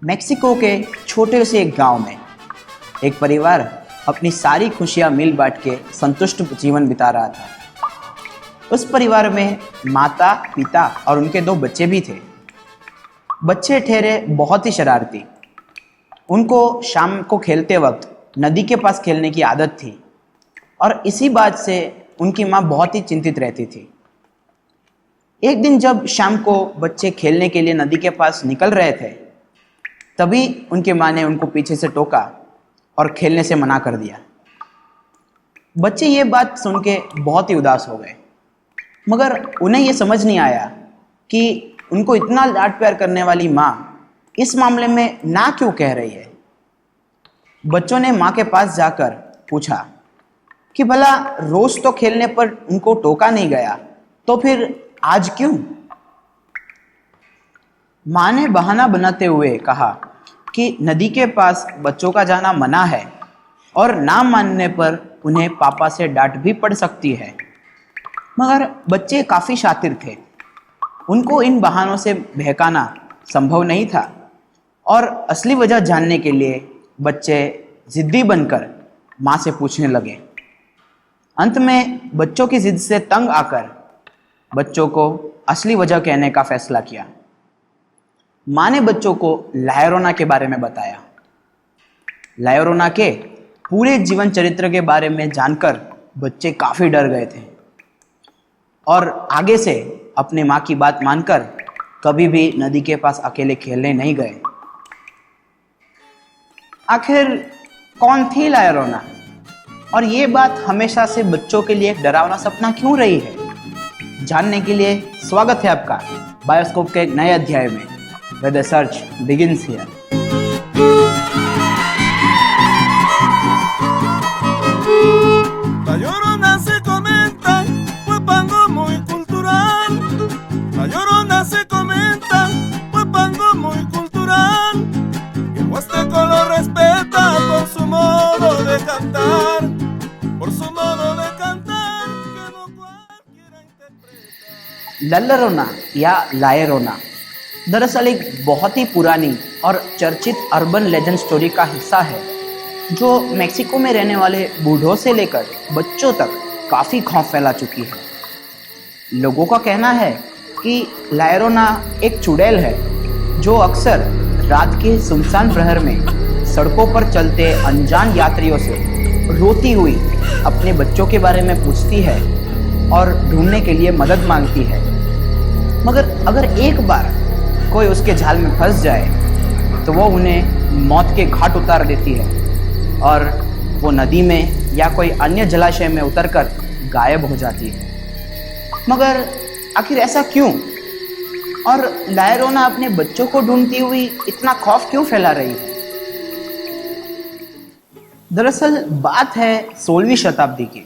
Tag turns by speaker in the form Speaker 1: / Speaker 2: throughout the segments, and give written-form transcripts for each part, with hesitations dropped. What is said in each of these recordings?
Speaker 1: Mexico के छोटे से एक गांव में एक परिवार अपनी सारी खुशियां मिल बांट के संतुष्ट जीवन बिता रहा था। उस परिवार में माता, पिता और उनके 2 बच्चे भी थे। बच्चे ठहरे बहुत ही शरारती। उनको शाम को खेलते वक्त नदी के पास खेलने की आदत थी और इसी बात से उनकी माँ बहुत ही चिंतित रहती थी। एक दिन जब शाम को बच्चे खेलने के लिए नदी के पास निकल रहे थे, तभी उनकी माँ ने उनको पीछे से टोका और खेलने से मना कर दिया। बच्चे ये बात सुन के बहुत ही उदास हो गए, मगर उन्हें ये समझ नहीं आया कि उनको इतना लाड प्यार करने वाली माँ इस मामले में ना क्यों कह रही है। बच्चों ने माँ के पास जाकर पूछा कि भला रोज तो खेलने पर उनको टोका नहीं गया, तो फिर आज क्यों? माँ ने बहाना बनाते हुए कहा कि नदी के पास बच्चों का जाना मना है और ना मानने पर उन्हें पापा से डांट भी पड़ सकती है। मगर बच्चे काफ़ी शातिर थे, उनको इन बहानों से बहकाना संभव नहीं था और असली वजह जानने के लिए बच्चे जिद्दी बनकर माँ से पूछने लगे। अंत में बच्चों की जिद से तंग आकर बच्चों को असली वजह कहने का फैसला किया। माँ ने बच्चों को ला llorona के बारे में बताया। ला llorona के पूरे जीवन चरित्र के बारे में जानकर बच्चे काफ़ी डर गए थे और आगे से अपने माँ की बात मानकर कभी भी नदी के पास अकेले खेलने नहीं गए। आखिर कौन थी ला llorona और ये बात हमेशा से बच्चों के लिए एक डरावना सपना क्यों रही है? जानने के लिए स्वागत है आपका बायोस्कोप के एक नए अध्याय में, where the search begins here.
Speaker 2: La Llorona se comenta, fue pango muy cultural. La Llorona se comenta, fue pango muy cultural. Y el huasteco lo respeta por su modo de cantar, por su modo de cantar, que no cualquiera interpreta.
Speaker 1: La llorona या ला llorona दरअसल एक बहुत ही पुरानी और चर्चित urban legend story का हिस्सा है, जो मेक्सिको में रहने वाले बूढ़ों से लेकर बच्चों तक काफ़ी खौफ फैला चुकी है। लोगों का कहना है कि ला llorona एक चुड़ैल है जो अक्सर रात के सुनसान प्रहर में सड़कों पर चलते अनजान यात्रियों से रोती हुई अपने बच्चों के बारे में पूछती है और ढूंढने के लिए मदद मांगती है। मगर अगर एक बार कोई उसके जाल में फंस जाए तो वो उन्हें मौत के घाट उतार देती है और वो नदी में या कोई अन्य जलाशय में उतरकर गायब हो जाती है। मगर आखिर ऐसा क्यों? और ला llorona अपने बच्चों को ढूंढती हुई इतना खौफ क्यों फैला रही है? दरअसल बात है 16वीं शताब्दी की।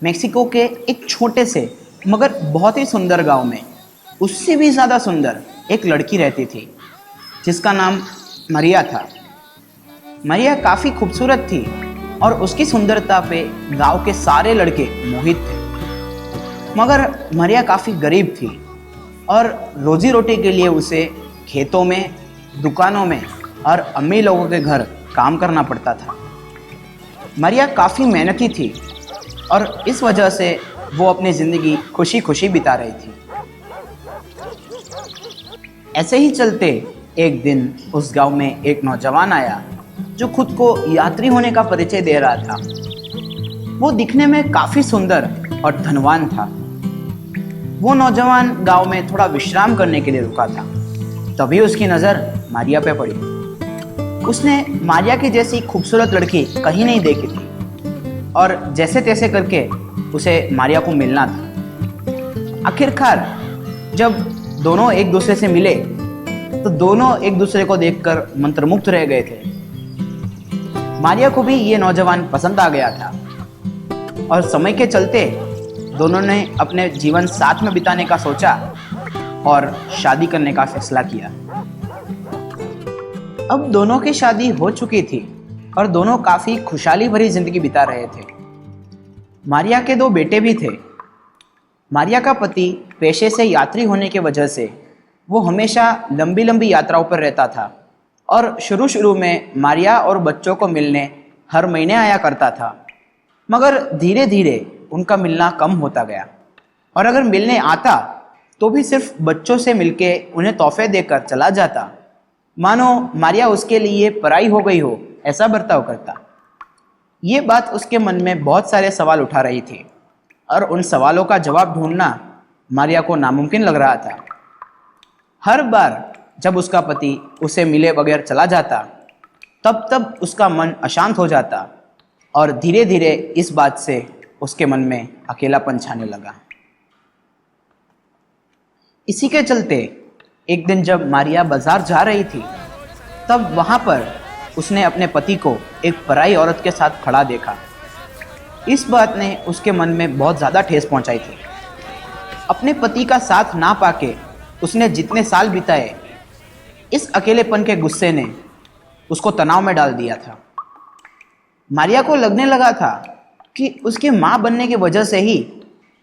Speaker 1: मेक्सिको के एक छोटे से मगर बहुत ही सुंदर गांव में उससे भी ज़्यादा सुंदर एक लड़की रहती थी जिसका नाम मरिया था। मरिया काफ़ी खूबसूरत थी और उसकी सुंदरता पे गांव के सारे लड़के मोहित थे। मगर मरिया काफ़ी गरीब थी और रोजी रोटी के लिए उसे खेतों में, दुकानों में और अमीर लोगों के घर काम करना पड़ता था। मरिया काफ़ी मेहनती थी और इस वजह से वो अपनी ज़िंदगी खुशी खुशी बिता रही थी। ऐसे ही चलते एक दिन उस गांव में एक नौजवान आया जो खुद को यात्री होने का परिचय दे रहा था। वो दिखने में काफ़ी सुंदर और धनवान था। वो नौजवान गांव में थोड़ा विश्राम करने के लिए रुका था। तभी उसकी नज़र मारिया पे पड़ी। उसने मारिया की जैसी खूबसूरत लड़की कहीं नहीं देखी थी और जैसे तैसे करके उसे मारिया को मिलना था। आखिरकार जब दोनों एक दूसरे से मिले तो दोनों एक दूसरे को देखकर मंत्रमुग्ध रह गए थे। मारिया को भी ये नौजवान पसंद आ गया था और समय के चलते दोनों ने अपने जीवन साथ में बिताने का सोचा और शादी करने का फैसला किया। अब दोनों की शादी हो चुकी थी और दोनों काफ़ी खुशहाली भरी जिंदगी बिता रहे थे। मारिया के 2 बेटे भी थे। मारिया का पति पेशे से यात्री होने की वजह से वो हमेशा लंबी लंबी यात्राओं पर रहता था और शुरू में मारिया और बच्चों को मिलने हर महीने आया करता था, मगर धीरे धीरे उनका मिलना कम होता गया। और अगर मिलने आता तो भी सिर्फ बच्चों से मिलके उन्हें तोहफे देकर चला जाता, मानो मारिया उसके लिए पराई हो गई हो, ऐसा बर्ताव करता। ये बात उसके मन में बहुत सारे सवाल उठा रही थी और उन सवालों का जवाब ढूंढना मारिया को नामुमकिन लग रहा था। हर बार जब उसका पति उसे मिले बगैर चला जाता, तब उसका मन अशांत हो जाता और धीरे धीरे इस बात से उसके मन में अकेलापन छाने लगा। इसी के चलते एक दिन जब मारिया बाजार जा रही थी, तब वहां पर उसने अपने पति को एक पराई औरत के साथ खड़ा देखा। इस बात ने उसके मन में बहुत ज़्यादा ठेस पहुंचाई थी। अपने पति का साथ ना पाके उसने जितने साल बिताए, इस अकेलेपन के गुस्से ने उसको तनाव में डाल दिया था। मारिया को लगने लगा था कि उसकी माँ बनने की वजह से ही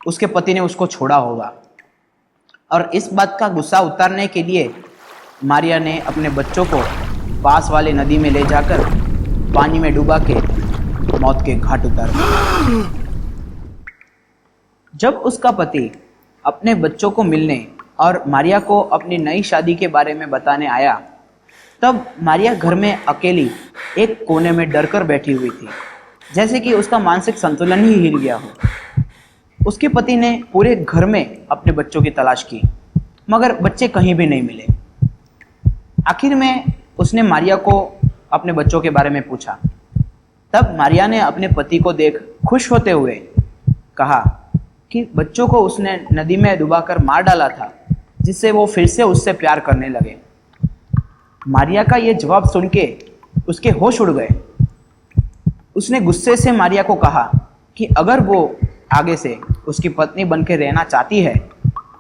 Speaker 1: उसके पति ने उसको छोड़ा होगा, और इस बात का गुस्सा उतारने के लिए मारिया ने अपने बच्चों को पास वाले नदी में ले जाकर पानी में डुबा के मौत के घाट उतार दिया। जब उसका पति अपने बच्चों को मिलने और मारिया को अपनी नई शादी के बारे में बताने आया, तब मारिया घर में अकेली एक कोने में डर कर बैठी हुई थी, जैसे कि उसका मानसिक संतुलन ही हिल गया हो। उसके पति ने पूरे घर में अपने बच्चों की तलाश की, मगर बच्चे कहीं भी नहीं मिले। आखिर में उसने मारिया को अपने बच्चों के बारे में पूछा। तब मारिया ने अपने पति को देख खुश होते हुए कहा कि बच्चों को उसने नदी में डुबाकर मार डाला था, जिससे वो फिर से उससे प्यार करने लगे। मारिया का ये जवाब सुन के उसके होश उड़ गए। उसने गुस्से से मारिया को कहा कि अगर वो आगे से उसकी पत्नी बन के रहना चाहती है,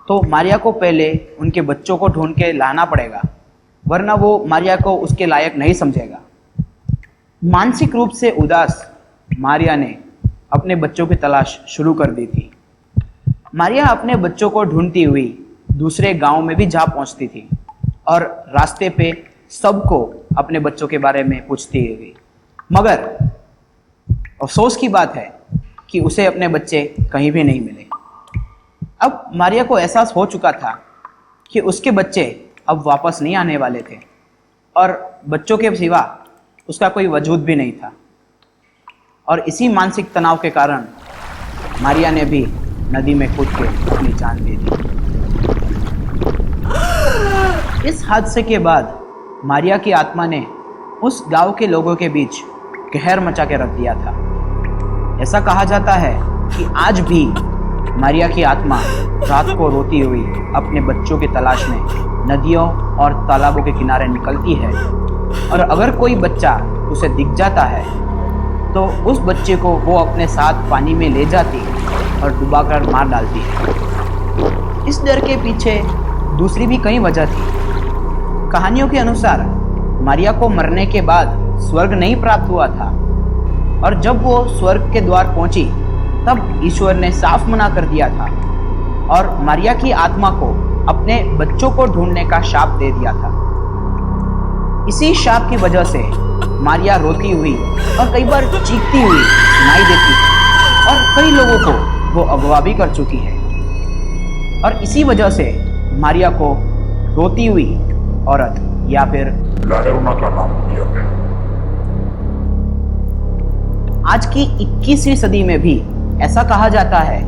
Speaker 1: तो मारिया को पहले उनके बच्चों को ढूंढ के लाना पड़ेगा, वरना वो मारिया को उसके लायक नहीं समझेगा। मानसिक रूप से उदास मारिया ने अपने बच्चों की तलाश शुरू कर दी थी। मारिया अपने बच्चों को ढूंढती हुई दूसरे गांव में भी जा पहुंचती थी और रास्ते पे सबको अपने बच्चों के बारे में पूछती गई, मगर अफसोस की बात है कि उसे अपने बच्चे कहीं भी नहीं मिले। अब मारिया को एहसास हो चुका था कि उसके बच्चे अब वापस नहीं आने वाले थे और बच्चों के सिवा उसका कोई वजूद भी नहीं था। और इसी मानसिक तनाव के कारण मारिया ने भी नदी में कूद के अपनी जान दे दी। इस हादसे के बाद मारिया की आत्मा ने उस गांव के लोगों के बीच कहर मचा के रख दिया था। ऐसा कहा जाता है कि आज भी मारिया की आत्मा रात को रोती हुई अपने बच्चों की तलाश में नदियों और तालाबों के किनारे निकलती है, और अगर कोई बच्चा उसे दिख जाता है तो उस बच्चे को वो अपने साथ पानी में ले जाती और डुबाकर मार डालती है। इस डर के पीछे दूसरी भी कई वजह थी। कहानियों के अनुसार मारिया को मरने के बाद स्वर्ग नहीं प्राप्त हुआ था, और जब वो स्वर्ग के द्वार पहुंची तब ईश्वर ने साफ मना कर दिया था और मारिया की आत्मा को अपने बच्चों को ढूंढने का शाप दे दिया था। इसी शाप की वजह से मारिया रोती हुई और कई बार चीखती हुई सुनाई देती है, और कई लोगों को वो अगवा भी कर चुकी है। और इसी वजह से मारिया को रोती हुई औरत या फिर
Speaker 3: लायरोना का नाम दिया गया।
Speaker 1: आज की 21वीं सदी में भी ऐसा कहा जाता है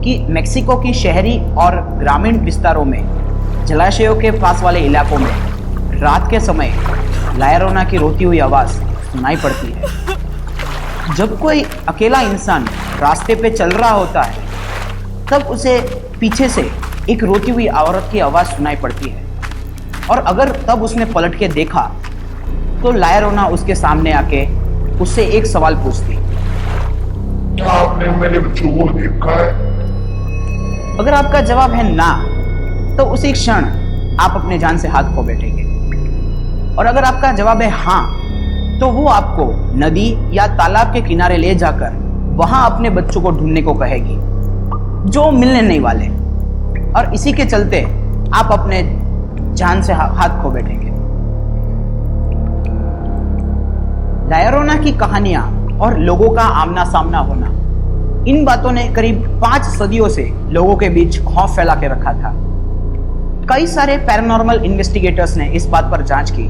Speaker 1: कि मेक्सिको की शहरी और ग्रामीण विस्तारों में जलाशयों के पास वाले इलाकों में रात के समय लायरोना की रोती हुई आवाज़ सुनाई पड़ती है। जब कोई अकेला इंसान रास्ते पे चल रहा होता है, तब उसे पीछे से एक रोती हुई औरत की आवाज़ सुनाई पड़ती है, और अगर तब उसने पलट के देखा तो लायरोना उसके सामने आके उससे एक सवाल पूछती,
Speaker 3: क्या आपने मेरे बच्चों को देखा है?
Speaker 1: अगर आपका जवाब है ना, तो उसी क्षण आप अपने जान से हाथ खो बैठेंगे, और अगर आपका जवाब है हाँ, तो वो आपको नदी या तालाब के किनारे ले जाकर वहां अपने बच्चों को ढूंढने को कहेगी जो मिलने नहीं वाले, और इसी के चलते आप अपने जान से हाथ खो बैठेंगे। लायोरोना की कहानियां और लोगों का आमना सामना होना, इन बातों ने करीब 5 सदियों से लोगों के बीच खौफ फैला के रखा था। कई सारे पैरानॉर्मल इन्वेस्टिगेटर्स ने इस बात पर जांच की,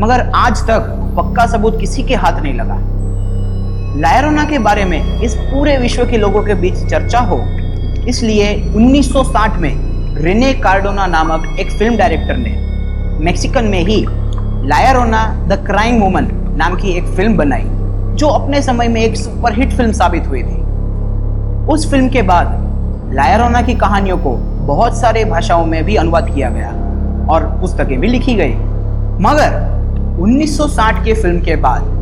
Speaker 1: मगर आज तक पक्का सबूत किसी के हाथ नहीं लगा। लायोरोना के बारे में इस पूरे विश्व के लोगों के बीच चर्चा हो, इसलिए 1960 में रेने कार्डोना नामक एक फिल्म डायरेक्टर ने मेक्सिकन में ही लायोरोना द क्राइंग वुमन नाम की एक फिल्म बनाई, जो अपने समय में एक सुपरहिट फिल्म साबित हुई थी। उस फिल्म के बाद लायोरोना की कहानियों को बहुत सारे भाषाओं में भी अनुवाद किया गया और पुस्तकें भी लिखी गई, मगर 1960 के फिल्म के बाद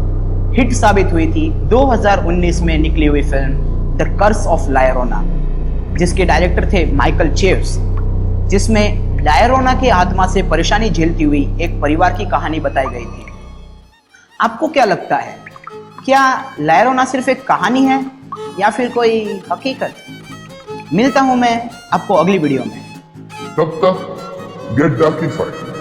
Speaker 1: हिट साबित हुई थी 2019 में निकली हुई फिल्म द कर्स ऑफ लायोरोना, जिसके डायरेक्टर थे माइकल चेव्स, जिसमें लायोरोना की आत्मा से परेशानी झेलती हुई एक परिवार की कहानी बताई गई थी। आपको क्या लगता है, क्या लायोरोना सिर्फ एक कहानी है या फिर कोई हकीकत? मिलता हूं मैं आपको अगली वीडियो में।
Speaker 3: तब तक गेट डार्किफाइड।